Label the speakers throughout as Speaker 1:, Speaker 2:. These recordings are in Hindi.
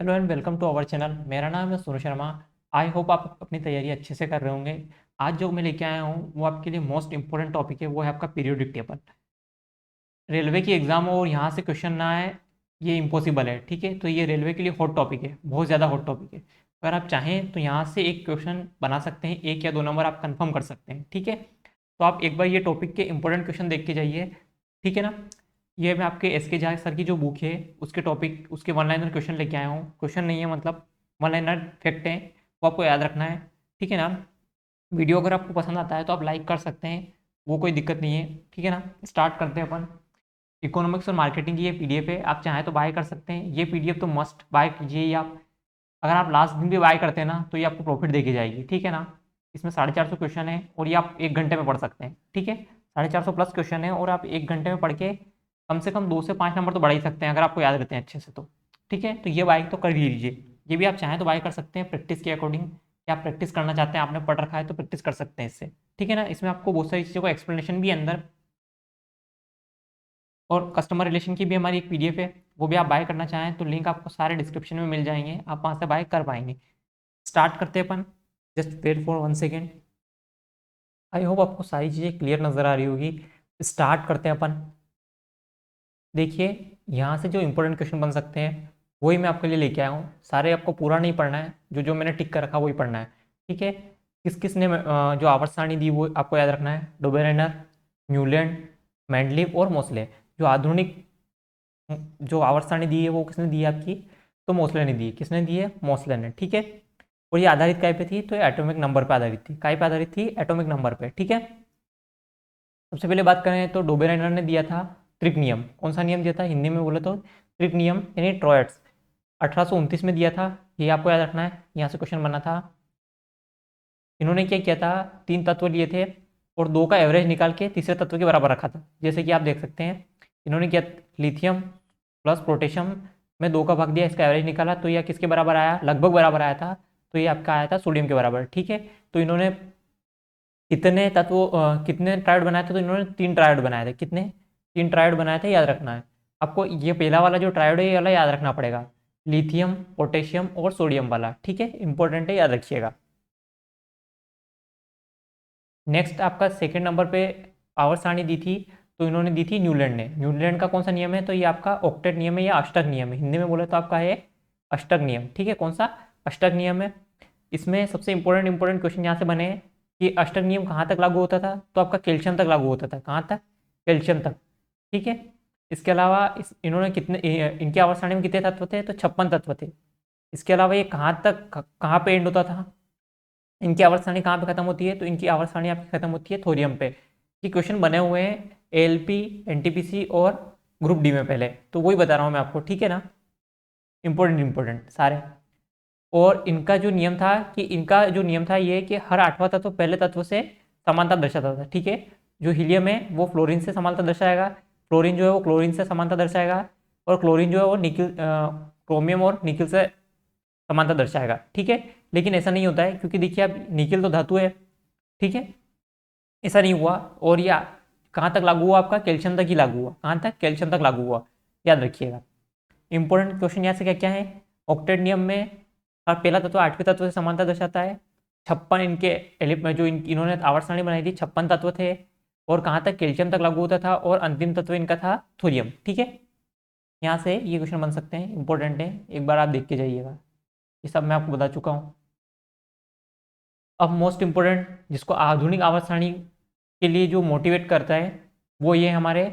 Speaker 1: Hello and welcome to our channel. मेरा नाम है सोनू शर्मा। आई होप आप अपनी तैयारी अच्छे से कर रहे होंगे। आज जो मैं लेके आया हूँ वो आपके लिए मोस्ट इंपॉर्टेंट टॉपिक है, वो है आपका पीरियोडिक टेबल। रेलवे की एग्ज़ाम हो और यहाँ से क्वेश्चन ना आए, ये इम्पॉसिबल है। ठीक है, तो ये रेलवे के लिए हॉट टॉपिक है, बहुत ज़्यादा हॉट टॉपिक है। अगर आप चाहें तो यहाँ से एक क्वेश्चन बना सकते हैं, एक या दो नंबर आप कंफर्म कर सकते हैं। ठीक है, तो आप एक बार ये टॉपिक के इंपॉर्टेंट क्वेश्चन देख के जाइए। ठीक है ना। ये मैं आपके एस के झा सर की जो बुक है उसके टॉपिक, उसके वन लाइनर क्वेश्चन लेके आया हूँ। क्वेश्चन नहीं है, मतलब वन लाइनर फैक्ट है, वो आपको याद रखना है। ठीक है ना। वीडियो अगर आपको पसंद आता है तो आप लाइक कर सकते हैं, वो कोई दिक्कत नहीं है। ठीक है ना। स्टार्ट करते हैं अपन। इकोनॉमिक्स और मार्केटिंग की ये पीडीएफ है, आप चाहें तो बाय कर सकते हैं। ये पीडीएफ तो मस्ट बाय कीजिए ही आप। अगर आप लास्ट दिन भी बाय करते हैं ना तो ये आपको प्रॉफिट देके जाएगी। ठीक है ना। इसमें 450 क्वेश्चन है और ये आप एक घंटे में पढ़ सकते हैं। ठीक है, 450 प्लस क्वेश्चन है और आप एक घंटे में पढ़ के कम से कम 2 से 5 नंबर तो बढ़ा ही सकते हैं, अगर आपको याद रहते हैं अच्छे से तो। ठीक है, तो ये बाय तो कर ही लीजिए। ये भी आप चाहें तो बाय कर सकते हैं प्रैक्टिस के अकॉर्डिंग, या आप प्रैक्टिस करना चाहते हैं, आपने पढ़ रखा है तो प्रैक्टिस कर सकते हैं इससे। ठीक है ना। इसमें आपको बहुत सारी चीज़ों का एक्सप्लेनेशन भी है अंदर, और कस्टमर रिलेशन की भी हमारी एक पीडीएफ है, वो भी आप बाय करना चाहें तो लिंक आपको सारे डिस्क्रिप्शन में मिल जाएंगे, आप वहाँ से बाय कर पाएंगे। स्टार्ट करते हैं अपन। Just wait for 1 second. I hope आपको सारी चीज़ें क्लियर नज़र आ रही होगी। स्टार्ट करते हैं अपन। देखिए, यहाँ से जो इंपॉर्टेंट क्वेश्चन बन सकते हैं वही मैं आपके लिए लेके आया हूँ। सारे आपको पूरा नहीं पढ़ना है, जो जो मैंने टिक कर रखा वही पढ़ना है। ठीक है। किस किस ने जो आवर्त सारणी दी वो आपको याद रखना है। डोबेरेनर, न्यूलैंड, मैंडलीव और मोसले। जो आधुनिक जो आवर्त सारणी दी है वो किसने दी है आपकी, तो मोसले ने दी है। किसने दी है, मोसले ने। ठीक है। और ये आधारित काय पे थी, तो ये एटॉमिक नंबर पे आधारित थी। काय पे आधारित थी, एटॉमिक नंबर पे। ठीक है। सबसे पहले बात करें तो डोबेरेनर ने दिया था त्रिक नियम। कौन सा नियम दिया था, हिंदी में बोले तो त्रिक नियम, यानी ट्रॉयड्स। 1829 में दिया था, ये आपको याद रखना है, यहाँ से क्वेश्चन बना था। इन्होंने क्या किया था, 3 तत्व लिए थे और 2 का एवरेज निकाल के तीसरे तत्व के बराबर रखा था। जैसे कि आप देख सकते हैं, इन्होंने किया लिथियम प्लस पोटेशियम में 2 का भाग दिया, इसका एवरेज निकाला तो यह किसके बराबर आया, लगभग बराबर आया था। तो ये आपका आया था सोडियम के बराबर। ठीक है। तो इन्होंने कितने तत्व कितने ट्रायड बनाए थे, तो इन्होंने 3 ट्रायड बनाए थे। कितने, 3 ट्रायड बनाए थे, याद रखना है आपको। ये पहला वाला जो ट्रायड है ये वाला याद रखना पड़ेगा, लिथियम पोटेशियम और सोडियम वाला। ठीक है, इंपॉर्टेंट है, याद रखिएगा। नेक्स्ट आपका सेकंड नंबर पे आवर्त सारणी दी थी, तो इन्होंने दी थी न्यूलैंड ने। न्यूलैंड का कौन सा नियम है, तो ये आपका ऑक्टेट नियम है या अष्टक नियम है। हिंदी में बोले तो आपका है अष्टक नियम। ठीक है, कौन सा, अष्टक नियम है। इसमें सबसे इंपॉर्टेंट क्वेश्चन यहाँ से बने हैं कि अष्टक नियम कहाँ तक लागू होता था, तो आपका कैल्शियम तक लागू होता था। कहाँ तक, कैल्शियम तक। ठीक है। इसके अलावा इन्होंने कितने इनके आवर्त सारणी में कितने तत्व थे, तो 56 तत्व थे। इसके अलावा ये कहाँ तक कहाँ पे एंड होता था, इनकी आवर्त सारणी कहाँ पे खत्म होती है, तो इनकी आवर्त सारणी आपकी खत्म होती है थोरियम पे। ये क्वेश्चन बने हुए हैं एएलपी, एनटीपीसी और ग्रुप डी में पहले, तो वही बता रहा हूँ मैं आपको। ठीक है ना। इंपॉर्टेंट सारे। और इनका जो नियम था कि इनका जो नियम था ये कि हर 8वां तत्व पहले तत्व से समानता दर्शाता था। ठीक है। जो हीलियम है वो फ्लोरीन से समानता दर्शाएगा, फ्लोरीन जो है वो क्लोरीन से समानता दर्शाएगा, और क्लोरीन जो है वो निकिल क्रोमियम और निकिल से समानता दर्शाएगा। ठीक है। लेकिन ऐसा नहीं होता है, क्योंकि देखिए अब निकिल तो धातु है। ठीक है। ऐसा नहीं हुआ। और या कहाँ तक लागू हुआ, आपका कैल्शियम तक ही लागू हुआ। कहाँ तक, कैल्शियम तक लागू हुआ, याद रखिएगा। इंपॉर्टेंट क्वेश्चन यहाँ से क्या क्या है। ऑक्टेट नियम में और पहला तत्व 8वें तत्व से समानता दर्शाता है। 56 इनके एलिप में जो इन्होंने आवर्त सारणी बनाई थी, 56 तत्व थे, और कहाँ तक, कैल्शियम तक लागू होता था, और अंतिम तत्व इनका था थोरियम। ठीक है। यहाँ से ये क्वेश्चन बन सकते हैं, इंपॉर्टेंट है, एक बार आप देख के जाइएगा। ये सब मैं आपको बता चुका हूँ। अब मोस्ट इम्पोर्टेंट, जिसको आधुनिक आवर्त सारणी के लिए जो मोटिवेट करता है, वो ये हमारे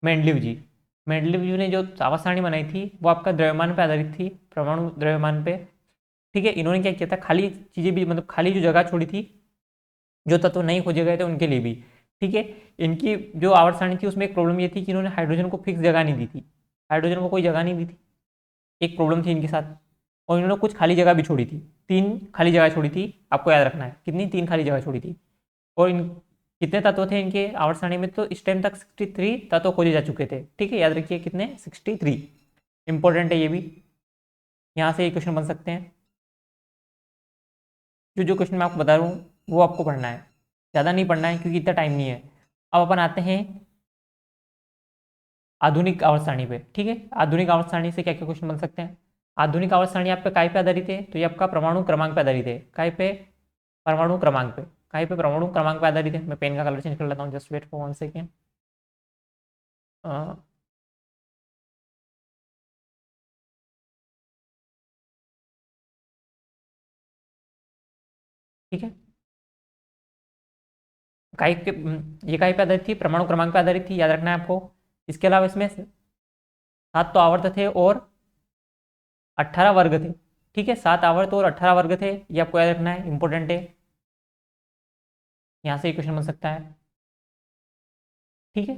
Speaker 1: मेंडलीव जी। मेंडलीव जी ने जो आवर्त सारणी बनाई थी वो आपका द्रव्यमान पे आधारित थी, परमाणु द्रव्यमान पे। ठीक है। इन्होंने क्या किया था, खाली चीज़ें भी, मतलब खाली जो जगह छोड़ी थी, जो तत्व नहीं खोजे गए थे उनके लिए भी। ठीक है। इनकी जो आवर्त सारणी थी उसमें एक प्रॉब्लम ये थी कि इन्होंने हाइड्रोजन को फिक्स जगह नहीं दी थी। हाइड्रोजन को कोई जगह नहीं दी थी, एक प्रॉब्लम थी इनके साथ। और इन्होंने कुछ खाली जगह भी छोड़ी थी, 3 खाली जगह छोड़ी थी, आपको याद रखना है कितनी, 3 खाली जगह छोड़ी थी। और इन कितने तत्व थे इनके आवर्त सारणी में, तो इस टाइम तक 63 तत्व खोजे जा चुके थे। ठीक है, याद रखिए कितने, 63। इंपॉर्टेंट है ये भी, यहाँ से ये क्वेश्चन बन सकते हैं। जो जो क्वेश्चन मैं आपको बता रहा हूँ वो आपको पढ़ना है, ज़्यादा नहीं पढ़ना है क्योंकि इतना टाइम नहीं है। अब अपन आते हैं आधुनिक आवर्त सारणी पे। ठीक है, आधुनिक आवर्त सारणी से क्या क्या क्वेश्चन बन सकते हैं। आधुनिक आवर्त सारणी आपका काय पे आधारित है, तो ये आपका परमाणु क्रमांक पे आधारित है। काय पे? परमाणु क्रमांक पे। काय पे? परमाणु क्रमांक पे आधारित है। मैं पेन का कलर चेंज कर लेता हूँ, जस्ट वेट फॉर 1 सेकेंड। ठीक है, काय के ये काय पे आधारित थी? परमाणु क्रमांक पे आधारित थी, याद रखना है आपको। इसके अलावा इसमें 7 तो आवर्त थे और 18 वर्ग थे। ठीक है, 7 आवर्त और 18 वर्ग थे, ये आपको याद रखना है, इंपॉर्टेंट है। यहाँ से क्वेश्चन बन सकता है। ठीक है,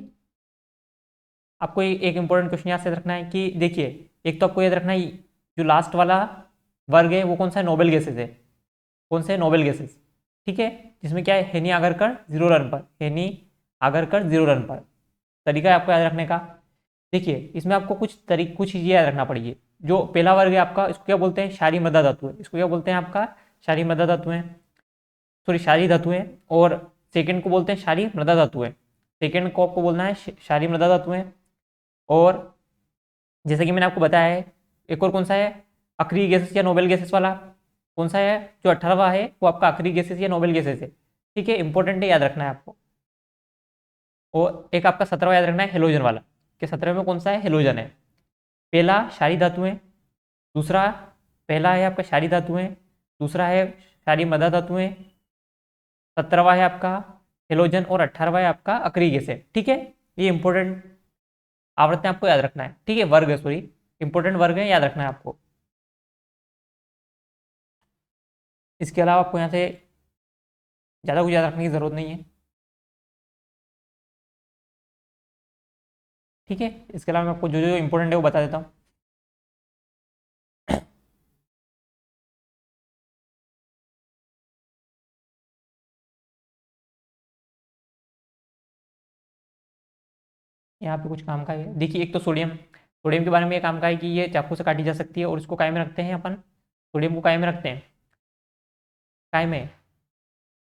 Speaker 1: आपको एक इंपॉर्टेंट क्वेश्चन याद से रखना है कि देखिए, एक तो आपको याद रखना है जो लास्ट वाला वर्ग है वो कौन सा है? नोबेल गैसेस है। कौन से? Noble gases. ठीक है, जिसमें क्या है? हेनी आगरकर 0 रन पर, हेनी आगरकर 0 रन पर। तरीका है आपको याद रखने का। देखिए, इसमें आपको कुछ चीज़ें याद रखना पड़ेगी। जो पहला वर्ग है आपका, इसको क्या बोलते हैं? क्षारीय मृदा धातु है। इसको क्या बोलते हैं आपका? क्षारीय मृदा धातु है, सॉरी क्षारीय धातु है। और सेकंड को बोलते हैं क्षारीय मृदा धातु है। सेकंड को आपको बोलना है क्षारीय मृदा धातु है। और जैसे कि मैंने आपको बताया है, एक और कौन सा है? अक्रिय गैसेस या नोबेल गैसेस वाला। कौन सा है? जो 18वां है वो आपका अक्रिय गैसेस या नोबेल गैसेस है। ठीक है, इंपॉर्टेंट है, याद रखना है आपको। और एक आपका 17वां याद रखना है, हेलोजन वाला। कि 17वें में कौन सा है? हेलोजन है। पहला क्षारीय धातुएं, दूसरा, पहला है आपका क्षारीय धातुएं, दूसरा है क्षारीय मृदा धातुएं, 17वां है आपका हेलोजन और 18वां है आपका अक्रिय गैस है। ठीक है, ये इंपॉर्टेंट आवर्तन आपको याद रखना है। ठीक है, वर्ग है, सॉरी, इंपॉर्टेंट वर्ग है, याद रखना है आपको। इसके अलावा आपको यहाँ से ज़्यादा कुछ याद रखने की ज़रूरत नहीं है। ठीक है, इसके अलावा मैं आपको जो जो इंपॉर्टेंट है वो बता देता हूँ। यहाँ पे कुछ काम का है। देखिए, एक तो सोडियम, सोडियम के बारे में ये काम का है कि ये चाकू से काटी जा सकती है और इसको काय में रखते हैं अपन? सोडियम को काय में रखते हैं? काय में?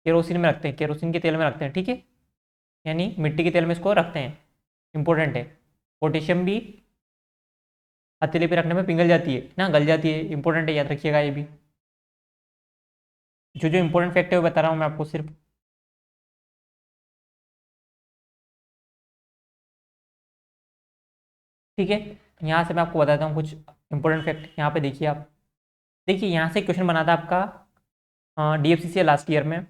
Speaker 1: केरोसिन में रखते हैं, केरोसिन के तेल में रखते हैं। ठीक है, यानी मिट्टी के तेल में इसको रखते हैं, इंपॉर्टेंट है। पोटेशियम भी हथेली पे रखने में पिघल जाती है ना, गल जाती है, इंपॉर्टेंट है, याद रखिएगा ये भी। जो जो इंपॉर्टेंट फैक्ट है वो बता रहा हूँ मैं आपको सिर्फ। ठीक है, यहाँ से मैं आपको बताता हूँ कुछ इंपॉर्टेंट फैक्ट। यहाँ पे देखिए आप, देखिए यहाँ से क्वेश्चन बना था आपका DFCCL लास्ट ईयर में,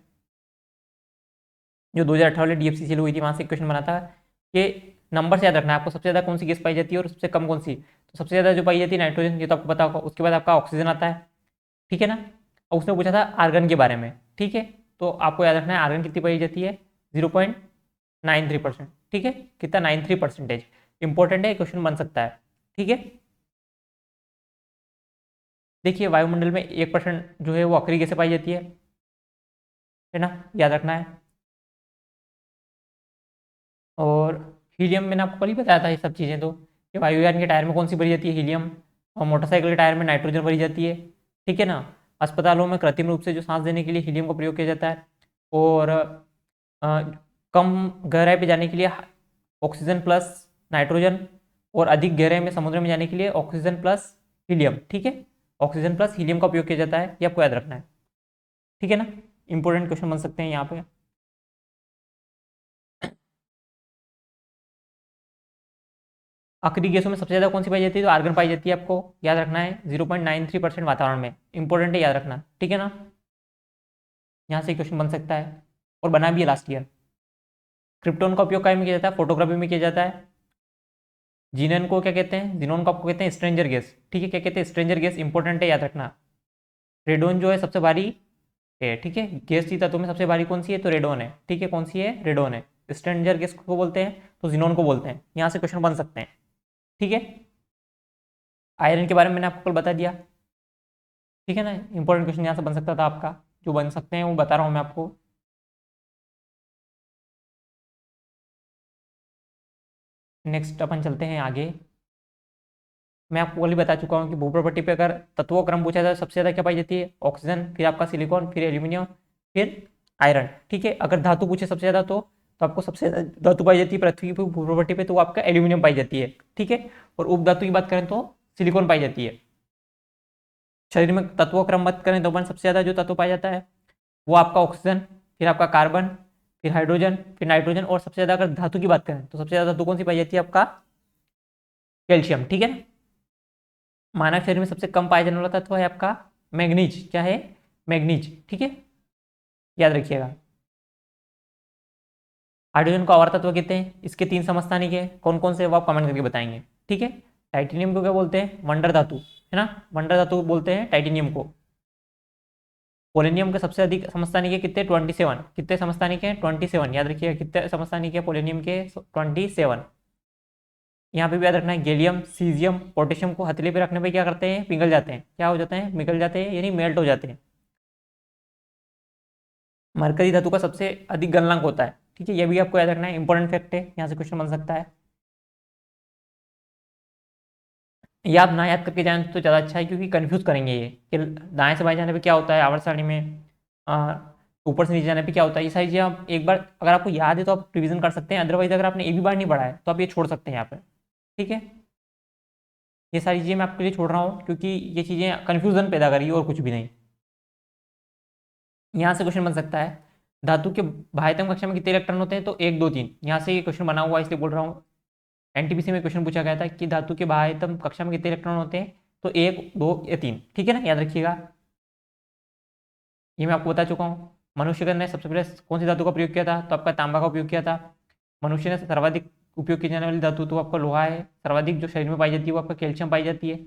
Speaker 1: जो 2018 वाली DFCCL हुई थी, वहाँ से क्वेश्चन बना था कि नंबर से याद रखना है आपको, सबसे ज़्यादा कौन सी गैस पाई जाती है और सबसे कम कौन सी। तो सबसे ज़्यादा जो पाई जाती है नाइट्रोजन, ये तो आपको पता होगा। उसके बाद आपका ऑक्सीजन आता है, ठीक है ना। और उसने पूछा था आर्गन के बारे में। ठीक है, तो आपको याद रखना है आर्गन कितनी पाई जाती है? 0.93%। ठीक है, कितना? 93%। इंपॉर्टेंट है, क्वेश्चन बन सकता है। ठीक है, देखिए वायुमंडल में 1% जो है वो अक्रिय गैसें पाई जाती है ना, याद रखना है। और हीलियम मैंने आपको कल ही बताया था ये सब चीज़ें, तो कि वायुयान के टायर में कौन सी भरी जाती है? हीलियम। और मोटरसाइकिल के टायर में नाइट्रोजन भरी जाती है। ठीक है ना। अस्पतालों में कृत्रिम रूप से जो सांस देने के लिए हीलियम का प्रयोग किया जाता है। और कम गहराई पे जाने के लिए ऑक्सीजन प्लस नाइट्रोजन, और अधिक गहराई में समुद्र में जाने के लिए ऑक्सीजन प्लस हीलियम। ठीक है, ऑक्सीजन प्लस हीलियम का उपयोग किया जाता है, ये आपको याद रखना है। ठीक है ना, इंपॉर्टेंट क्वेश्चन बन सकते हैं यहाँ पे। अक्रिय गैसों में सबसे ज़्यादा कौन सी पाई जाती है? तो आर्गन पाई जाती है, आपको याद रखना है। 0.93% वातावरण में, इंपॉर्टेंट है, याद रखना। ठीक है ना, यहाँ से क्वेश्चन बन सकता है और बना भी है लास्ट ईयर। क्रिप्टोन का उपयोग काय में किया जाता है? फोटोग्राफी में किया जाता है। जीनन को क्या कहते हैं? जीनोन को आपको कहते हैं स्ट्रेंजर गैस। ठीक है, क्या कहते हैं? स्ट्रेंजर गैस, इंपॉर्टेंट है, याद रखना। रेडोन जो है सबसे भारी है। ठीक है, गैस की तत्वों में सबसे भारी कौन सी है? तो रेडोन है। ठीक है, कौन सी है? रेडोन है। स्ट्रेंजर गैस को बोलते हैं तो जीनोन को बोलते हैं। यहाँ से क्वेश्चन बन सकते हैं। ठीक है, आयरन के बारे में मैंने आपको कल बता दिया। ठीक है ना, इंपॉर्टेंट क्वेश्चन यहाँ से बन सकता था आपका, जो बन सकते हैं वो बता रहा हूँ मैं आपको। नेक्स्ट अपन चलते हैं आगे। मैं आपको कल ही बता चुका हूँ कि भूप्रपट्टी पे अगर तत्वों का क्रम पूछा जाए, सबसे ज़्यादा क्या पाई जाती है? ऑक्सीजन, फिर आपका सिलिकॉन, फिर एल्यूमिनियम, फिर आयरन। ठीक है, अगर धातु पूछे सबसे ज़्यादा तो आपको सबसे ज़्यादा धातु पाई जाती है पृथ्वी की भूप्रपट्टी पे, तो वो आपका एल्यूमिनियम पाई जाती है। ठीक है, और उपधातु की बात करें तो सिलिकॉन पाई जाती है। शरीर में तत्वों का क्रमबद्ध करें तो अपन सबसे ज़्यादा जो तत्व पाया जाता है वो आपका ऑक्सीजन, फिर आपका कार्बन, फिर हाइड्रोजन, फिर नाइट्रोजन, और सबसे ज़्यादा अगर धातु की बात करें तो सबसे ज़्यादा धातु कौन सी पाई जाती है? आपका कैल्शियम। ठीक है ना। मानव शरीर में सबसे कम पाया जाने वाला तत्व है आपका मैग्नीज। क्या है? मैग्नीज। ठीक है, याद रखिएगा। हाइड्रोजन को आवर्त तत्व कहते हैं। इसके 3 समस्थानिक है। कौन कौन से वो आप कमेंट करके बताएंगे। ठीक है। टाइटेनियम को क्या बोलते हैं? वंडर धातु, है ना, वंडर धातु बोलते हैं टाइटेनियम को। पोलेनियम के सबसे अधिक समस्थानिक है कितने? 27। कितने समस्थानिक हैं? 27। याद रखिएगा कितने समस्थानिक है पोलेनियम के? 27। यहाँ पे भी याद रखना है गैलियम, सीजियम, पोटेशियम को हथेली पे रखने पे क्या करते हैं? पिघल जाते हैं। क्या हो जाते हैं? पिघल जाते हैं, यानी मेल्ट हो जाते हैं। मरकरी धातु का सबसे अधिक गलनांक होता है। ठीक है, ये भी आपको याद रखना है, इंपॉर्टेंट फैक्ट है, यहाँ से क्वेश्चन बन सकता है। याद ना याद करके जाए तो ज़्यादा अच्छा है, क्योंकि कंफ्यूज करेंगे ये कि दाएं से बाएं जाने पे क्या होता है आवर्त सारणी में, ऊपर से नीचे जाने पे क्या होता है। ये सारी चीज़ें आप एक बार अगर आपको याद है तो आप रिवीजन कर सकते हैं, अदरवाइज अगर आपने एक भी बार नहीं पढ़ा है तो आप ये छोड़ सकते हैं यहाँ पर। ठीक है, ये सारी चीज़ें मैं आपके लिए छोड़ रहा हूँ क्योंकि ये चीज़ें कन्फ्यूज़न पैदा करेगी और कुछ भी नहीं। यहाँ से क्वेश्चन बन सकता है धातु के बाह्यतम कक्षा में कितने इलेक्ट्रॉन होते हैं? तो 1 2 3। यहाँ से ये क्वेश्चन बना हुआ है इसलिए बोल रहा हूँ। एनटीपीसी में क्वेश्चन पूछा गया था कि धातु के बाह्यतम कक्षा में कितने इलेक्ट्रॉन होते हैं? तो 1 2 या 3। ठीक है ना, याद रखिएगा। ये मैं आपको बता चुका हूँ। मनुष्य ने सबसे पहले कौन सी धातु का प्रयोग किया था? तो आपका तांबा का उपयोग किया था। मनुष्य ने सर्वाधिक उपयोग की जाने वाली धातु तो आपका लोहा है। सर्वाधिक जो शरीर में पाई जाती है वो आपका कैल्शियम पाई जाती है।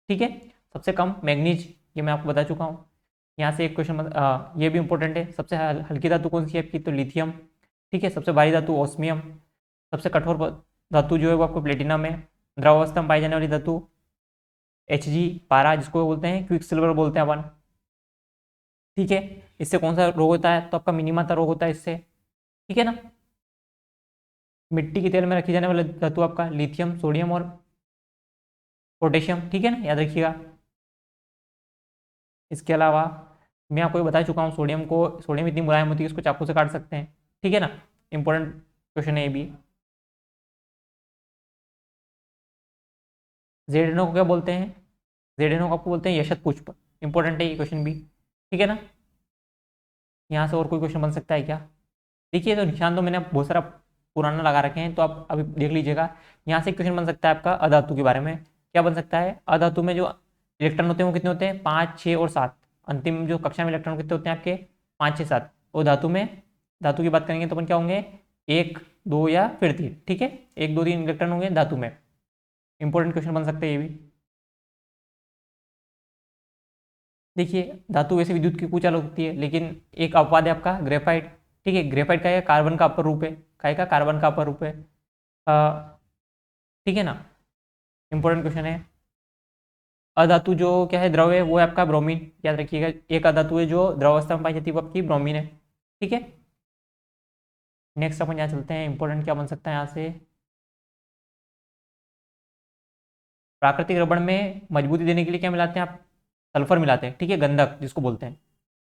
Speaker 1: ठीक है, सबसे कम मैग्नीज, ये मैं आपको बता चुका हूँ। यहाँ से एक क्वेश्चन ये भी इंपॉर्टेंट है। सबसे हल्की धातु कौन सी है आपकी? तो लिथियम। ठीक है, सबसे भारी धातु ऑस्मियम। सबसे कठोर धातु जो है वो आपको प्लेटिनम है। द्रवावस्था में पाई जाने वाली धातु Hg, पारा, जिसको बोलते हैं क्विक सिल्वर बोलते हैं अपन। ठीक है, इससे कौन सा रोग होता है? तो आपका मिनीमा का रोग होता है इससे। ठीक है ना। मिट्टी के तेल में रखी जाने वाली धातु आपका लिथियम, सोडियम और पोटेशियम। ठीक है ना, याद रखिएगा। इसके अलावा मैं आपको ये बता चुका हूँ सोडियम इतनी मुलायम होती है इसको चाकू से काट सकते हैं। ठीक है ना, इंपॉर्टेंट क्वेश्चन है ये भी। जेडेनो को क्या बोलते हैं? जेडेनो को आपको बोलते हैं यशत पुष्प। इंपॉर्टेंट है ये क्वेश्चन भी। ठीक है ना। यहाँ से और कोई क्वेश्चन बन सकता है क्या? देखिए, तो निशान तो मैंने बहुत सारा पुराना लगा रखे हैं तो आप अभी देख लीजिएगा। यहाँ से क्वेश्चन बन सकता है आपका अधातु के बारे में। क्या बन सकता है? अधातु में जो इलेक्ट्रॉन होते हैं वो कितने होते हैं? 5 6 और 7। अंतिम जो कक्षा में इलेक्ट्रॉन कितने होते हैं आपके? 5 6 7। और धातु में, धातु की बात करेंगे तो अपन क्या होंगे? 1 2 या फिर 3। ठीक है, 1 2 3 इलेक्ट्रॉन होंगे धातु में। इंपॉर्टेंट क्वेश्चन बन सकते हैं ये भी। देखिए, धातु वैसे विद्युत की कुछ अलग होती है, लेकिन एक अपवाद है आपका ग्रेफाइट। ठीक है, ग्रेफाइट का है कार्बन का अपर रूप है। काय का? कार्बन का अपर रूप है। ठीक है ना, इंपॉर्टेंट क्वेश्चन है। अधातु जो क्या है द्रव है वो है आपका ब्रोमीन। याद रखिएगा, एक अधातु है जो द्रव अवस्था में पाई जाती है वो आपकी ब्रोमीन है। ठीक है, नेक्स्ट अपन यहाँ चलते हैं। इंपॉर्टेंट क्या बन सकता है यहाँ से? प्राकृतिक रबड़ में मजबूती देने के लिए क्या मिलाते हैं आप? सल्फर मिलाते हैं। ठीक है, गंधक जिसको बोलते हैं।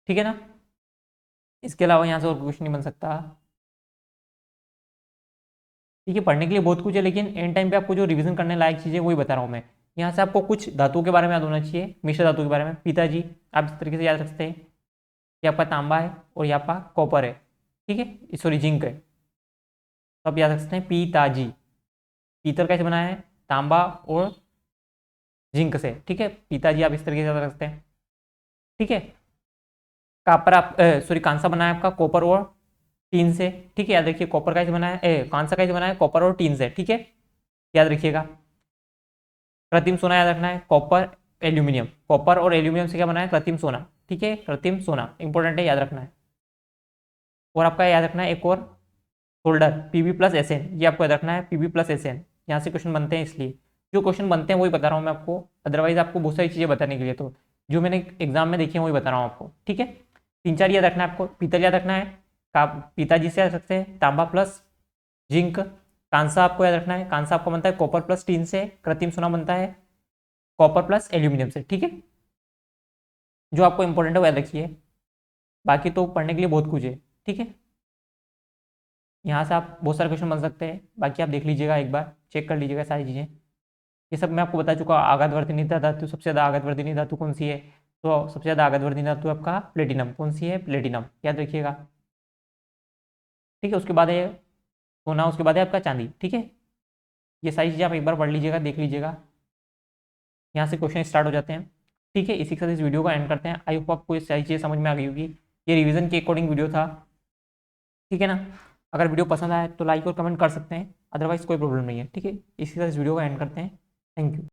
Speaker 1: ठीक है ना। इसके अलावा यहाँ से और कुछ नहीं बन सकता। ठीक है, पढ़ने के लिए बहुत कुछ है, लेकिन एंड टाइम पे आपको जो रिवीजन करने लायक चीज़ें वही बता रहा हूँ मैं। यहाँ से आपको कुछ धातुओं के बारे में याद होना चाहिए। मिश्र धातु के बारे में पिताजी आप इस तरीके से याद रखते हैं। ये आपका तांबा है और ये आपका कॉपर है। ठीक है, सॉरी जिंक है। तो आप याद रख सकते हैं पिताजी। पीतल कैसे बना है? तांबा और जिंक से। ठीक है, पिताजी आप इस तरीके से याद रख सकते हैं। ठीक है, कापर आप सॉरी कांसा बना है आपका कॉपर और टीन से। ठीक है, याद रखिए कॉपर कैसे बना है, कांसा कैसे बना है? कॉपर और टीन से। ठीक है, याद रखिएगा। कृत्रिम सोना याद रखना है कॉपर एल्यूमिनियम। कॉपर और एल्यूमिनियम से क्या बना है? कृत्रिम सोना। ठीक है, कृत्रिम सोना इंपॉर्टेंट है, याद रखना है। और आपका याद रखना है एक और सोल्डर Pb+Sn, ये आपको याद रखना है Pb+Sn। यहाँ से क्वेश्चन बनते हैं, इसलिए जो क्वेश्चन बनते हैं वही बता रहा हूँ मैं आपको। अदरवाइज आपको बहुत सारी चीज़ें बताने के लिए तो जो मैंने एग्जाम में देखी है वही बता रहा हूँ आपको। ठीक है, 3 4 याद रखना है आपको। पीतल याद रखना है, पिताजी से याद रखते हैं तांबा प्लस जिंक। कांसा आपको याद रखना है, कांसा आपको बनता है कॉपर प्लस टीन से। कृत्रिम सोना बनता है कॉपर प्लस एल्यूमिनियम से। ठीक है, जो आपको इंपॉर्टेंट है वो याद रखिए। बाकी तो पढ़ने के लिए बहुत कुछ है। ठीक है, यहाँ से आप बहुत सारे क्वेश्चन बन सकते हैं, बाकी आप देख लीजिएगा, एक बार चेक कर लीजिएगा सारी चीज़ें। ये सब मैं आपको बता चुका हूँ। आघात वर्तनी धातु, सबसे ज़्यादा आघात वर्तनी धातु कौन सी है? तो सबसे ज़्यादा आगतवर्ती धातु आपका प्लेटिनम, कौन सी है? प्लेटिनम, याद रखिएगा। ठीक है, उसके बाद है सोना, उसके बाद है आपका चांदी। ठीक है, ये सारी चीज़ें आप एक बार पढ़ लीजिएगा, देख लीजिएगा। यहाँ से क्वेश्चन स्टार्ट हो जाते हैं। ठीक है, इसी के साथ इस वीडियो को एंड करते हैं। आई होप आपको ये सारी चीज़ें समझ में आ गई होगी। ये रिवीजन के अकॉर्डिंग वीडियो था, ठीक है ना। अगर वीडियो पसंद आए तो लाइक और कमेंट कर सकते हैं, अदरवाइज कोई प्रॉब्लम नहीं है। ठीक है, इसी के साथ इस वीडियो को एंड करते हैं। Thank you.